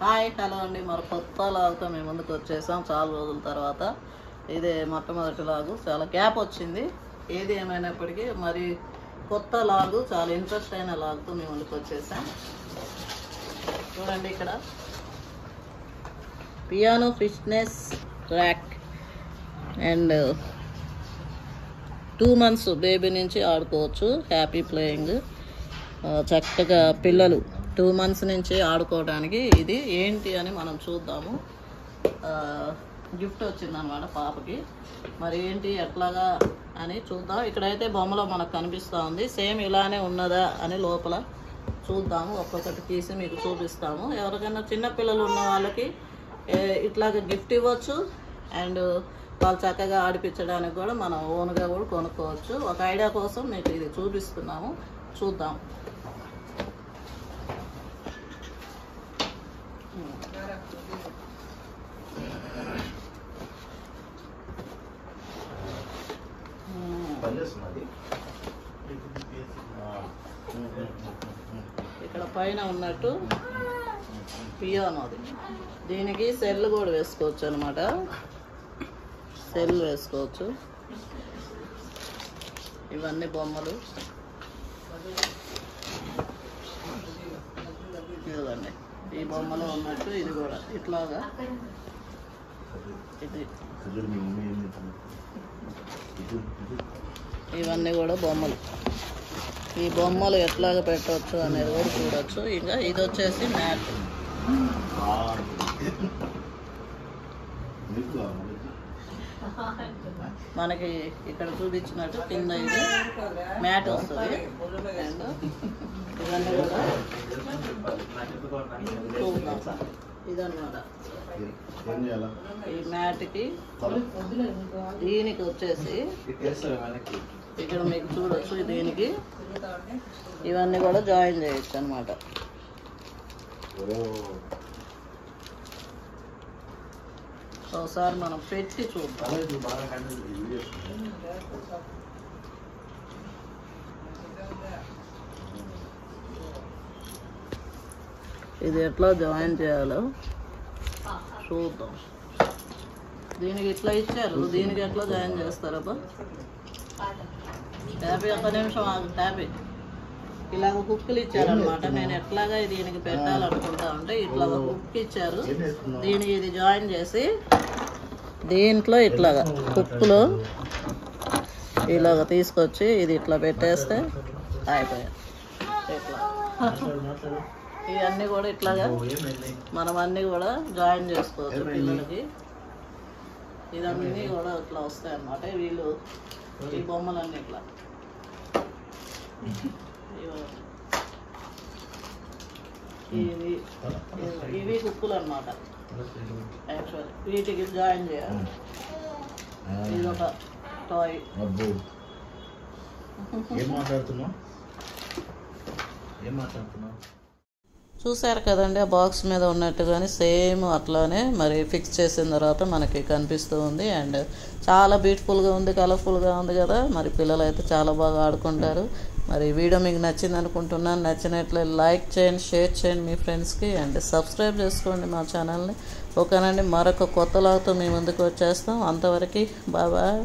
Hi hello అండి, మరి కొత్త లాగుతో మేము ముందుకు వచ్చేసాం చాలా రోజుల తర్వాత. ఇదే మొట్టమొదటి లాగు, చాలా గ్యాప్ వచ్చింది. ఏది ఏమైనప్పటికీ మరి కొత్త లాగు, చాలా ఇంట్రెస్ట్ అయిన లాగుతో మేము ముందుకు వచ్చేసాం. చూడండి, ఇక్కడ piano fitness track and 2 months baby నుంచి ఆడుకోవచ్చు. హ్యాపీ ప్లేయింగ్, చక్కగా పిల్లలు 2 months నుంచి ఆడుకోవడానికి ఇది ఏంటి అని మనం చూద్దాము. గిఫ్ట్ వచ్చిందనమాట పాపకి. మరి ఏంటి ఎట్లాగా అని చూద్దాం. ఇక్కడైతే బొమ్మలో మనకు కనిపిస్తూ ఉంది. సేమ్ ఇలానే ఉన్నదా అని లోపల చూద్దాము. ఒక్కొక్కటి తీసి మీకు చూపిస్తాము. ఎవరికైనా చిన్నపిల్లలు ఉన్న వాళ్ళకి ఇట్లాగ గిఫ్ట్ ఇవ్వచ్చు. అండ్ వాళ్ళు చక్కగా ఆడిపించడానికి కూడా మనం ఓన్గా కూడా కొనుక్కోవచ్చు. ఒక ఐడియా కోసం మీకు ఇది చూపిస్తున్నాము, చూద్దాం. ఇక్కడ పైన ఉన్నట్టు పియానో, అది దీనికి సెల్ కూడా వేసుకోవచ్చు అనమాట. సెల్ వేసుకోవచ్చు. ఇవన్నీ బొమ్మలు ఇదిగోండి. ఈ బొమ్మలో ఉన్నట్టు ఇది కూడా ఇట్లాగా ఇది. ఇవన్నీ కూడా బొమ్మలు. ఈ బొమ్మలు ఎట్లాగా పెట్టవచ్చు అనేది కూడా చూడవచ్చు. ఇంకా ఇది వచ్చేసి మ్యాట్. మనకి ఇక్కడ చూపించినట్టు కింద ఇది మ్యాట్ వస్తుంది. అండ్ ఇవన్నీ కూడా ఇదన్నమాట. ఈ మ్యాట్కి దీనికి వచ్చేసి ఇక్కడ మీకు చూడొచ్చు. దీనికి ఇవన్నీ కూడా జాయిన్ చేయొచ్చు అనమాట. ఒకసారి మనం పెట్టి చూద్దాం. ఇది ఎట్లా జాయిన్ చేయాలో చూద్దాం. దీనికి ఇట్లా ఇచ్చారు, దీనికి ఎట్లా జాయిన్ చేస్తారబ్బా? హ్యాపీ, ఒక్క నిమిషం ఆగు. హ్యాపీ, ఇలాగ హుక్కులు ఇచ్చారనమాట. నేను ఎట్లాగా దీనికి పెట్టాలనుకుంటా ఉంటే ఇట్లా హుక్ ఇచ్చారు. దీనికి ఇది జాయిన్ చేసి దీంట్లో ఇట్లాగా హుక్కులో ఇలాగ తీసుకొచ్చి ఇది ఇట్లా పెట్టేస్తే అయిపోయాయి. ఇట్లా ఇవన్నీ కూడా ఇట్లాగా మనం అన్నీ కూడా జాయిన్ చేసుకోవచ్చు పిల్లలకి. ఇదన్నీ కూడా ఇట్లా వస్తాయి అన్నమాట. వీళ్ళు ఈ బొమ్మలన్నీ ఇట్లా ఇవి హుక్కులు అన్నమాట. యాక్చువల్ వీటికి జాయిన్ చేయాలి. ఇది ఒక టాయ్. చూసారు కదండి, ఆ బాక్స్ మీద ఉన్నట్టుగానే సేమ్ అట్లానే మరి ఫిక్స్ చేసిన తర్వాత మనకి కనిపిస్తూ ఉంది. అండ్ చాలా బ్యూటిఫుల్గా ఉంది, కలర్ఫుల్గా ఉంది కదా. మరి పిల్లలు అయితే చాలా బాగా ఆడుకుంటారు. మరి వీడియో మీకు నచ్చింది అనుకుంటున్నాను. నచ్చినట్లే లైక్ చేయండి, షేర్ చేయండి మీ ఫ్రెండ్స్కి. అండ్ సబ్స్క్రైబ్ చేసుకోండి మా ఛానల్ని. ఓకేనండి, మరొక కొత్త లాగుతో మీ ముందుకు వచ్చేస్తాం. అంతవరకు బాయ్ బాయ్.